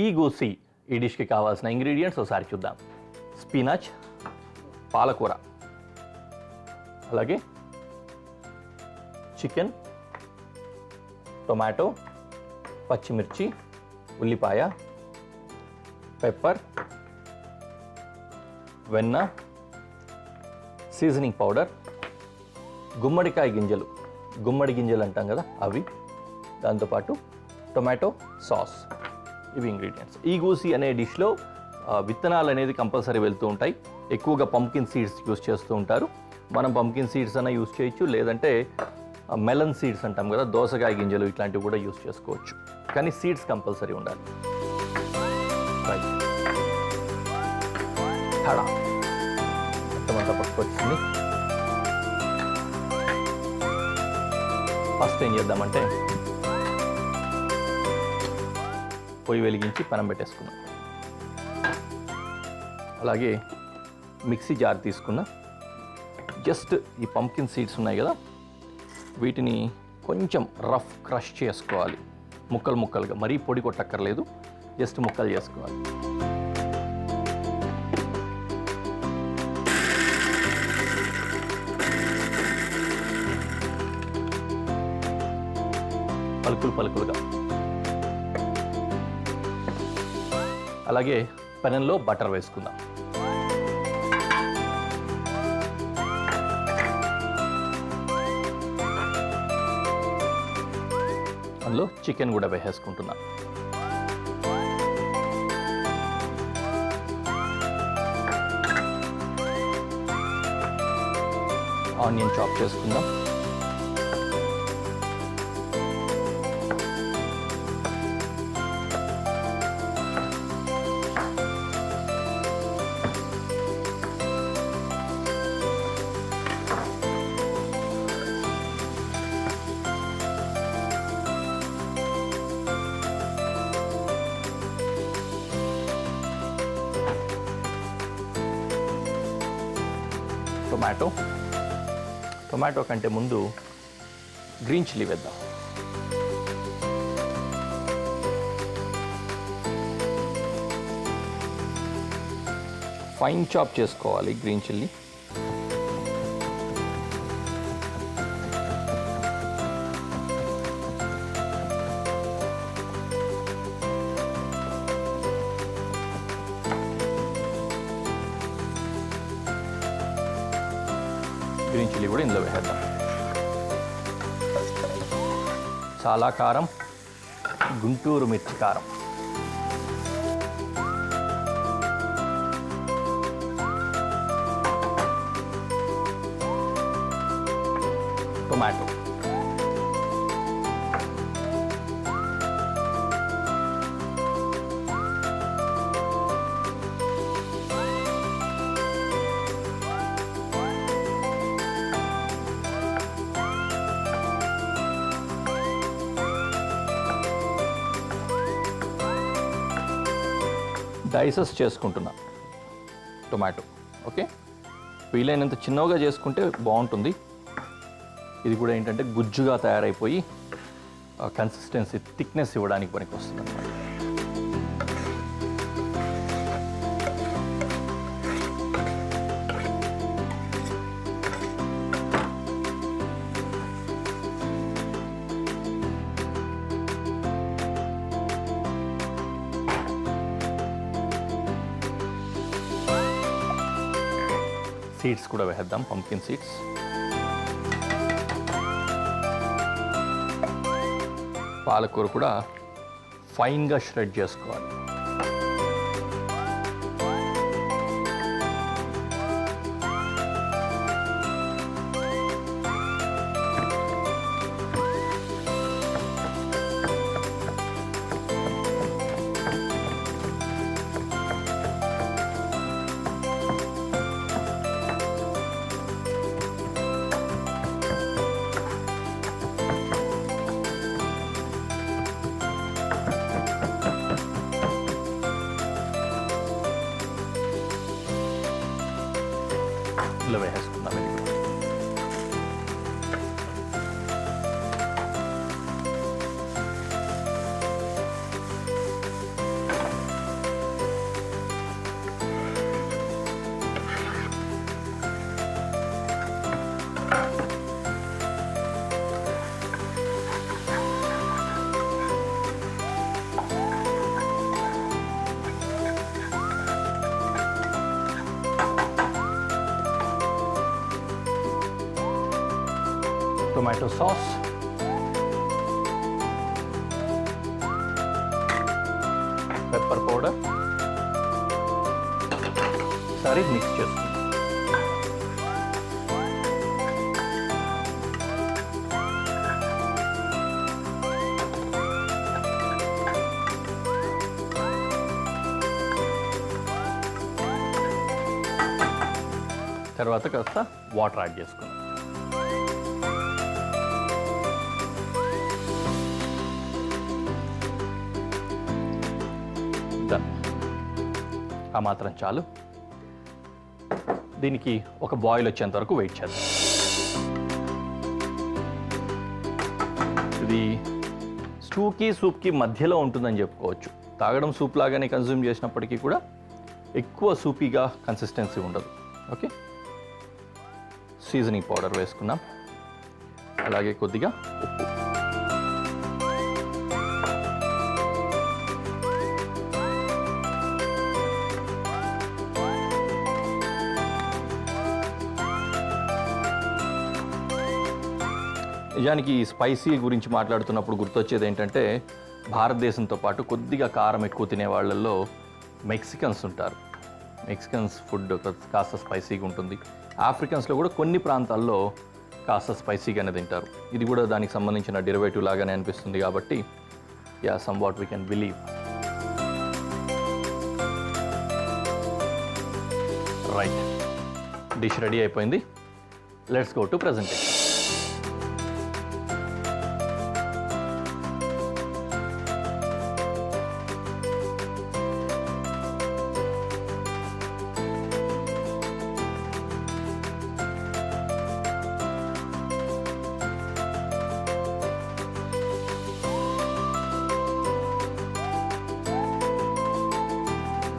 ఈ గూసి ఈ డిష్కి కావాల్సిన ఇంగ్రీడియంట్స్ ఒకసారి చూద్దాం. స్పినాచ్, పాలకూర, అలాగే చికెన్, టొమాటో, పచ్చిమిర్చి, ఉల్లిపాయ, పెప్పర్, వెన్న, సీజనింగ్ పౌడర్, గుమ్మడికాయ గింజలు, గుమ్మడి గింజలు అంటాం కదా అవి, దాంతోపాటు టొమాటో సాస్. ఇవి ఇంగ్రీడియంట్స్. ఈ గూసి అనే డిష్లో విత్తనాలు అనేది కంపల్సరీ వెళ్తూ ఉంటాయి. ఎక్కువగా పంప్కిన్ సీడ్స్ యూస్ చేస్తూ ఉంటారు. మనం పంప్కిన్ సీడ్స్ అన్న యూస్ చేయొచ్చు, లేదంటే మెలన్ సీడ్స్ అంటాం కదా, దోసకాయ గింజలు, ఇట్లాంటివి కూడా యూస్ చేసుకోవచ్చు. కానీ సీడ్స్ కంపల్సరీ ఉండాలి. రైట్, తడా మొత్తం అంతా పట్టుకొచ్చింది. ఫస్ట్ ఏం చేద్దామంటే పొయ్యి వెలిగించి పెనం పెట్టేసుకున్నాం. అలాగే మిక్సీ జార్ తీసుకున్నా. జస్ట్ ఈ పంప్కిన్ సీడ్స్ ఉన్నాయి కదా, వీటిని కొంచెం రఫ్ క్రష్ చేసుకోవాలి. ముక్కలు ముక్కలుగా, మరీ పొడి కొట్టక్కర్లేదు, జస్ట్ ముక్కలు చేసుకోవాలి. పలుకులు పలుకులుగా. అలాగే పెనంలో బటర్ వేసుకుందాం. అందులో చికెన్ కూడా వేసేసుకుంటున్నాం. ఆనియన్ చాప్ చేసుకుందాం. టొమాటో కంటే ముందు గ్రీన్ చిల్లీ వేద్దాం. ఫైన్ చాప్ చేసుకోవాలి గ్రీన్ చిల్లీ. గ్రీన్ చిల్లీ కూడా ఇందులో వేసేద్దాం. చాలా కారం, గుంటూరు మిర్చి కారం. టొమాటో, డైసెస్ చేసుకుంటున్నా టొమాటో. ఓకే, వీలైనంత చిన్నగా చేసుకుంటే బాగుంటుంది. ఇది కూడా ఏంటంటే గుజ్జుగా తయారైపోయి కన్సిస్టెన్సీ, థిక్నెస్ ఇవ్వడానికి పనికి వస్తుంది అన్నమాట. సీడ్స్ కూడా వేద్దాం, పంప్కిన్ సీడ్స్. పాలకూర కూడా ఫైన్గా ష్రెడ్ చేసుకోవాలి. ఇందులో వేసేసుకుందాం. టొమాటో సాస్, పెప్పర్ పౌడర్, ఒకసారి మిక్స్ చేసుకుందాం. తర్వాత కాస్త వాటర్ యాడ్ చేసుకుందాం. డన్. ఆ మాత్రం చాలు. దీనికి ఒక బాయిల్ వచ్చేంత వరకు వెయిట్ చేద్దాం. ఇది స్టూకి సూప్కి మధ్యలో ఉంటుందని చెప్పుకోవచ్చు. తాగడం సూప్ లాగానే కన్జ్యూమ్ చేసినప్పటికీ కూడా ఎక్కువ సూపీగా కన్సిస్టెన్సీ ఉండదు. ఓకే, సీజనింగ్ పౌడర్ వేసుకున్నాం, అలాగే కొద్దిగా ఉప్పు. నిజానికి ఈ స్పైసీ గురించి మాట్లాడుతున్నప్పుడు గుర్తొచ్చేది ఏంటంటే, భారతదేశంతో పాటు కొద్దిగా కారం ఎక్కువ తినే వాళ్ళల్లో మెక్సికన్స్ ఉంటారు. మెక్సికన్స్ ఫుడ్ కాస్త స్పైసీగా ఉంటుంది. ఆఫ్రికన్స్లో కూడా కొన్ని ప్రాంతాల్లో కాస్త స్పైసీగానే తింటారు. ఇది కూడా దానికి సంబంధించిన డెరివేటివ్ లాగానే అనిపిస్తుంది కాబట్టి somewhat we can believe. Right, dish ready అయిపోయింది. Let's go to presentation.